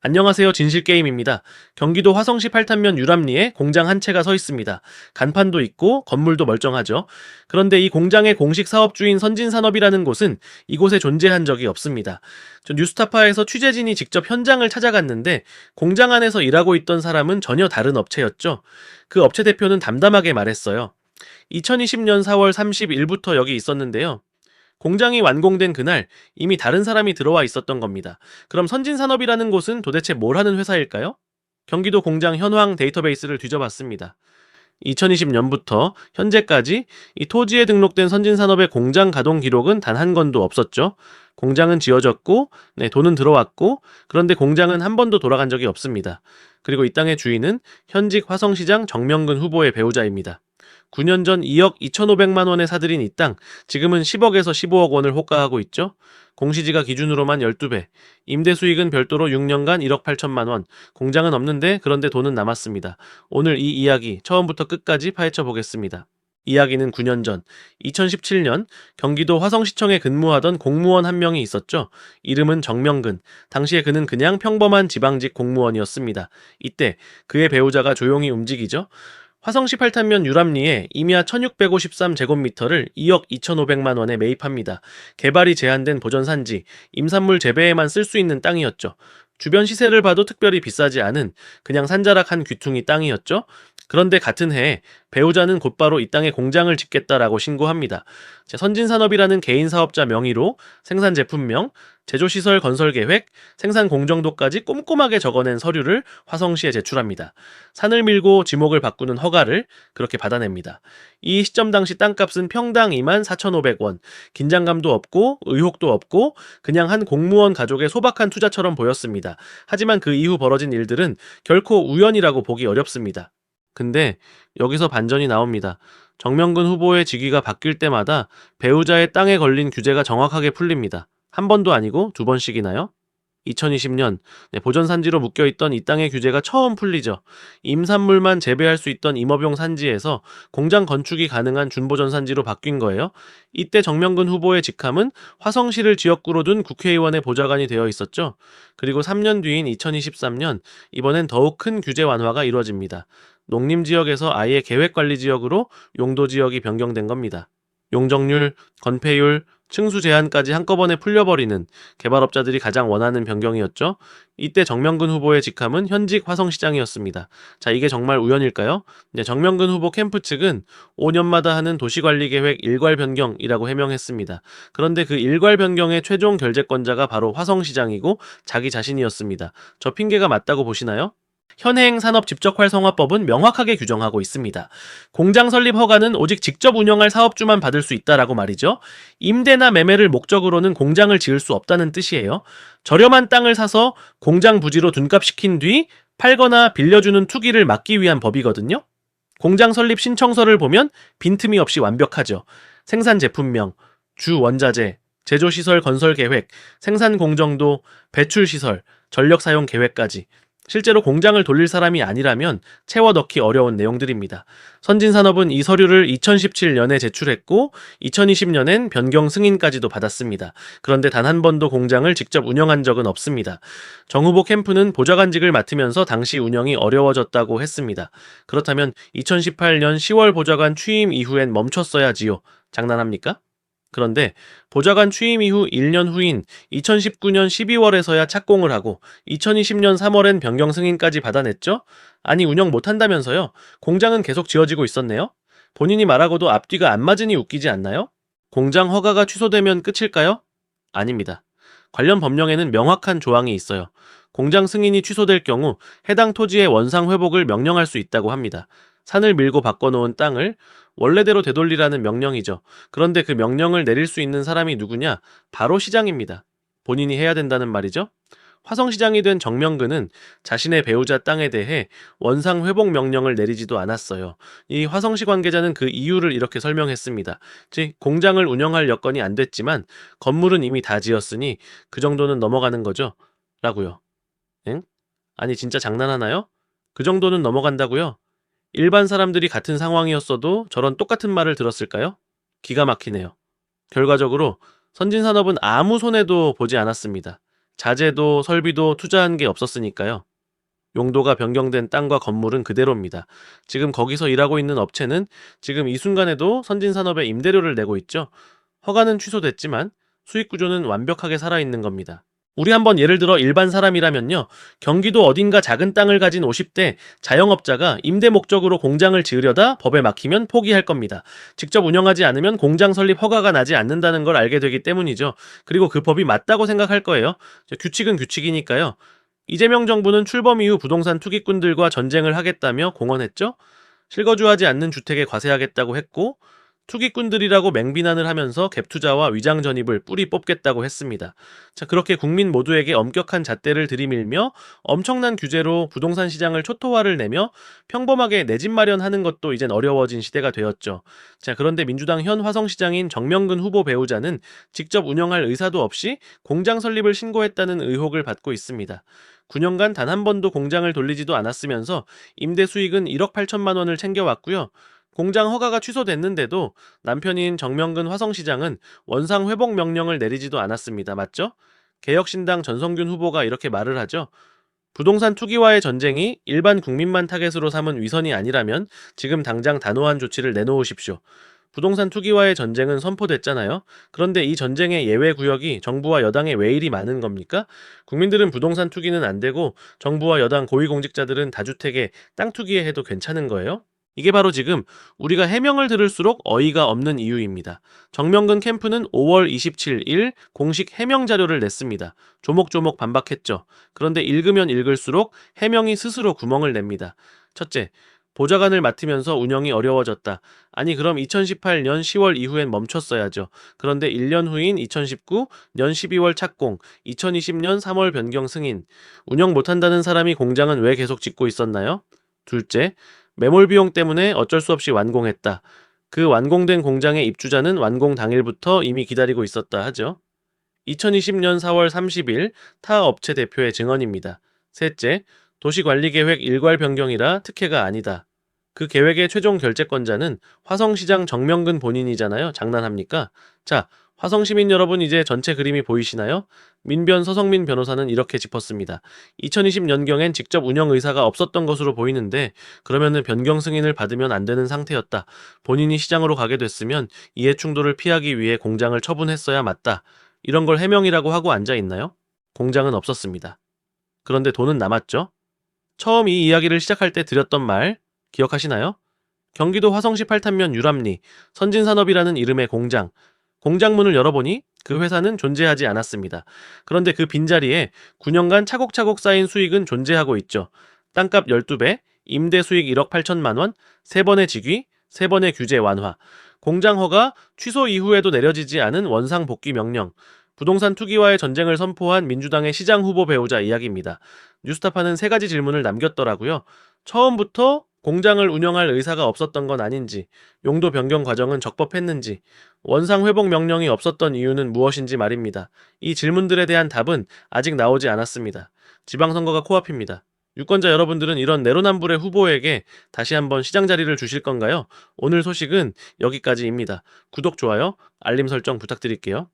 안녕하세요. 진실게임입니다. 경기도 화성시 팔탄면 유람리에 공장 한 채가 서 있습니다. 간판도 있고 건물도 멀쩡하죠. 그런데 이 공장의 공식 사업주인 선진산업이라는 곳은 이곳에 존재한 적이 없습니다. 저 뉴스타파에서 취재진이 직접 현장을 찾아갔는데 공장 안에서 일하고 있던 사람은 전혀 다른 업체였죠. 그 업체 대표는 담담하게 말했어요. 2020년 4월 30일부터 여기 있었는데요. 공장이 완공된 그날 이미 다른 사람이 들어와 있었던 겁니다. 그럼 선진산업이라는 곳은 도대체 뭘 하는 회사일까요? 경기도 공장 현황 데이터베이스를 뒤져봤습니다. 2020년부터 현재까지 이 토지에 등록된 선진산업의 공장 가동 기록은 단 한 건도 없었죠. 공장은 지어졌고, 돈은 들어왔고, 그런데 공장은 한 번도 돌아간 적이 없습니다. 그리고 이 땅의 주인은 현직 화성시장 정명근 후보의 배우자입니다. 9년 전 2억 2,500만 원에 사들인 이 땅, 지금은 10억에서 15억 원을 호가하고 있죠. 공시지가 기준으로만 12배, 임대 수익은 별도로 6년간 1억 8천만 원, 공장은 없는데 그런데 돈은 남았습니다. 오늘 이 이야기 처음부터 끝까지 파헤쳐 보겠습니다. 이야기는 9년 전, 2017년 경기도 화성시청에 근무하던 공무원 한 명이 있었죠. 이름은 정명근. 당시에 그는 그냥 평범한 지방직 공무원이었습니다. 이때 그의 배우자가 조용히 움직이죠. 화성시 팔탄면 유람리에 임야 1653제곱미터를 2억 2,500만 원에 매입합니다. 개발이 제한된 보전산지, 임산물 재배에만 쓸 수 있는 땅이었죠. 주변 시세를 봐도 특별히 비싸지 않은 그냥 산자락한 귀퉁이 땅이었죠. 그런데 같은 해에 배우자는 곧바로 이 땅에 공장을 짓겠다라고 신고합니다. 선진산업이라는 개인 사업자 명의로 생산 제품명, 제조시설 건설 계획, 생산 공정도까지 꼼꼼하게 적어낸 서류를 화성시에 제출합니다. 산을 밀고 지목을 바꾸는 허가를 그렇게 받아냅니다. 이 시점 당시 땅값은 평당 24,500원, 긴장감도 없고 의혹도 없고 그냥 한 공무원 가족의 소박한 투자처럼 보였습니다. 하지만 그 이후 벌어진 일들은 결코 우연이라고 보기 어렵습니다. 근데 여기서 반전이 나옵니다. 정명근 후보의 직위가 바뀔 때마다 배우자의 땅에 걸린 규제가 정확하게 풀립니다. 한 번도 아니고 두 번씩이나요? 2020년 보전산지로 묶여있던 이 땅의 규제가 처음 풀리죠. 임산물만 재배할 수 있던 임업용 산지에서 공장 건축이 가능한 준보전산지로 바뀐 거예요. 이때 정명근 후보의 직함은 화성시를 지역구로 둔 국회의원의 보좌관이 되어 있었죠. 그리고 3년 뒤인 2023년 이번엔 더욱 큰 규제 완화가 이루어집니다. 농림지역에서 아예 계획관리지역으로 용도지역이 변경된 겁니다. 용적률, 건폐율, 층수 제한까지 한꺼번에 풀려버리는 개발업자들이 가장 원하는 변경이었죠. 이때 정명근 후보의 직함은 현직 화성시장이었습니다. 자, 이게 정말 우연일까요? 정명근 후보 캠프 측은 5년마다 하는 도시관리계획 일괄 변경이라고 해명했습니다. 그런데 그 일괄 변경의 최종 결재권자가 바로 화성시장이고 자기 자신이었습니다. 저 핑계가 맞다고 보시나요? 현행 산업집적활성화법은 명확하게 규정하고 있습니다. 공장 설립 허가는 오직 직접 운영할 사업주만 받을 수 있다라고 말이죠. 임대나 매매를 목적으로는 공장을 지을 수 없다는 뜻이에요. 저렴한 땅을 사서 공장 부지로 둔갑시킨 뒤 팔거나 빌려주는 투기를 막기 위한 법이거든요. 공장 설립 신청서를 보면 빈틈이 없이 완벽하죠. 생산 제품명, 주 원자재, 제조시설 건설 계획, 생산 공정도, 배출 시설, 전력 사용 계획까지. 실제로 공장을 돌릴 사람이 아니라면 채워 넣기 어려운 내용들입니다. 선진산업은 이 서류를 2017년에 제출했고 2020년엔 변경 승인까지도 받았습니다. 그런데 단 한 번도 공장을 직접 운영한 적은 없습니다. 정 후보 캠프는 보좌관직을 맡으면서 당시 운영이 어려워졌다고 했습니다. 그렇다면 2018년 10월 보좌관 취임 이후엔 멈췄어야지요. 장난합니까? 그런데 보좌관 취임 이후 1년 후인 2019년 12월에서야 착공을 하고 2020년 3월엔 변경 승인까지 받아냈죠? 아니 운영 못한다면서요? 공장은 계속 지어지고 있었네요? 본인이 말하고도 앞뒤가 안 맞으니 웃기지 않나요? 공장 허가가 취소되면 끝일까요? 아닙니다. 관련 법령에는 명확한 조항이 있어요. 공장 승인이 취소될 경우 해당 토지의 원상 회복을 명령할 수 있다고 합니다. 산을 밀고 바꿔놓은 땅을 원래대로 되돌리라는 명령이죠. 그런데 그 명령을 내릴 수 있는 사람이 누구냐? 바로 시장입니다. 본인이 해야 된다는 말이죠. 화성시장이 된 정명근은 자신의 배우자 땅에 대해 원상 회복 명령을 내리지도 않았어요. 이 화성시 관계자는 그 이유를 이렇게 설명했습니다. 즉 공장을 운영할 여건이 안 됐지만 건물은 이미 다 지었으니 그 정도는 넘어가는 거죠. 라고요. 엥? 아니 진짜 장난하나요? 그 정도는 넘어간다고요? 일반 사람들이 같은 상황이었어도 저런 똑같은 말을 들었을까요? 기가 막히네요. 결과적으로 선진산업은 아무 손해도 보지 않았습니다. 자재도 설비도 투자한 게 없었으니까요. 용도가 변경된 땅과 건물은 그대로입니다. 지금 거기서 일하고 있는 업체는 지금 이 순간에도 선진산업에 임대료를 내고 있죠. 허가는 취소됐지만 수익 구조는 완벽하게 살아있는 겁니다. 우리 한번 예를 들어 일반 사람이라면요. 경기도 어딘가 작은 땅을 가진 50대 자영업자가 임대 목적으로 공장을 지으려다 법에 막히면 포기할 겁니다. 직접 운영하지 않으면 공장 설립 허가가 나지 않는다는 걸 알게 되기 때문이죠. 그리고 그 법이 맞다고 생각할 거예요. 규칙은 규칙이니까요. 이재명 정부는 출범 이후 부동산 투기꾼들과 전쟁을 하겠다며 공언했죠. 실거주하지 않는 주택에 과세하겠다고 했고 투기꾼들이라고 맹비난을 하면서 갭투자와 위장 전입을 뿌리 뽑겠다고 했습니다. 자, 그렇게 국민 모두에게 엄격한 잣대를 들이밀며 엄청난 규제로 부동산 시장을 초토화를 내며 평범하게 내 집 마련하는 것도 이젠 어려워진 시대가 되었죠. 자, 그런데 민주당 현 화성시장인 정명근 후보 배우자는 직접 운영할 의사도 없이 공장 설립을 신고했다는 의혹을 받고 있습니다. 9년간 단 한 번도 공장을 돌리지도 않았으면서 임대 수익은 1억 8천만 원을 챙겨왔고요. 공장 허가가 취소됐는데도 남편인 정명근 화성시장은 원상 회복 명령을 내리지도 않았습니다. 맞죠? 개혁신당 전성균 후보가 이렇게 말을 하죠. 부동산 투기와의 전쟁이 일반 국민만 타겟으로 삼은 위선이 아니라면 지금 당장 단호한 조치를 내놓으십시오. 부동산 투기와의 전쟁은 선포됐잖아요. 그런데 이 전쟁의 예외 구역이 정부와 여당에 왜 이리 많은 겁니까? 국민들은 부동산 투기는 안 되고 정부와 여당 고위공직자들은 다주택에 땅 투기에 해도 괜찮은 거예요? 이게 바로 지금 우리가 해명을 들을수록 어이가 없는 이유입니다. 정명근 캠프는 5월 27일 공식 해명 자료를 냈습니다. 조목조목 반박했죠. 그런데 읽으면 읽을수록 해명이 스스로 구멍을 냅니다. 첫째, 보좌관을 맡으면서 운영이 어려워졌다. 아니 그럼 2018년 10월 이후엔 멈췄어야죠. 그런데 1년 후인 2019년 12월 착공, 2020년 3월 변경 승인. 운영 못한다는 사람이 공장은 왜 계속 짓고 있었나요? 둘째, 매몰 비용 때문에 어쩔 수 없이 완공했다. 그 완공된 공장의 입주자는 완공 당일부터 이미 기다리고 있었다 하죠. 2020년 4월 30일 타 업체 대표의 증언입니다. 셋째, 도시관리계획 일괄 변경이라 특혜가 아니다. 그 계획의 최종 결재권자는 화성시장 정명근 본인이잖아요. 장난합니까? 자, 화성시민 여러분 이제 전체 그림이 보이시나요? 민변 서성민 변호사는 이렇게 짚었습니다. 2020년경엔 직접 운영 의사가 없었던 것으로 보이는데 그러면은 변경 승인을 받으면 안 되는 상태였다. 본인이 시장으로 가게 됐으면 이해 충돌을 피하기 위해 공장을 처분했어야 맞다. 이런 걸 해명이라고 하고 앉아 있나요? 공장은 없었습니다. 그런데 돈은 남았죠? 처음 이 이야기를 시작할 때 드렸던 말 기억하시나요? 경기도 화성시 팔탄면 유람리, 선진산업이라는 이름의 공장. 공장문을 열어보니 그 회사는 존재하지 않았습니다. 그런데 그 빈자리에 9년간 차곡차곡 쌓인 수익은 존재하고 있죠. 땅값 12배, 임대 수익 1억 8천만 원, 3번의 직위, 3번의 규제 완화, 공장 허가 취소 이후에도 내려지지 않은 원상 복귀 명령, 부동산 투기와의 전쟁을 선포한 민주당의 시장 후보 배우자 이야기입니다. 뉴스타파는 3가지 질문을 남겼더라고요. 처음부터 공장을 운영할 의사가 없었던 건 아닌지, 용도 변경 과정은 적법했는지, 원상 회복 명령이 없었던 이유는 무엇인지 말입니다. 이 질문들에 대한 답은 아직 나오지 않았습니다. 지방선거가 코앞입니다. 유권자 여러분들은 이런 내로남불의 후보에게 다시 한번 시장 자리를 주실 건가요? 오늘 소식은 여기까지입니다. 구독, 좋아요, 알림 설정 부탁드릴게요.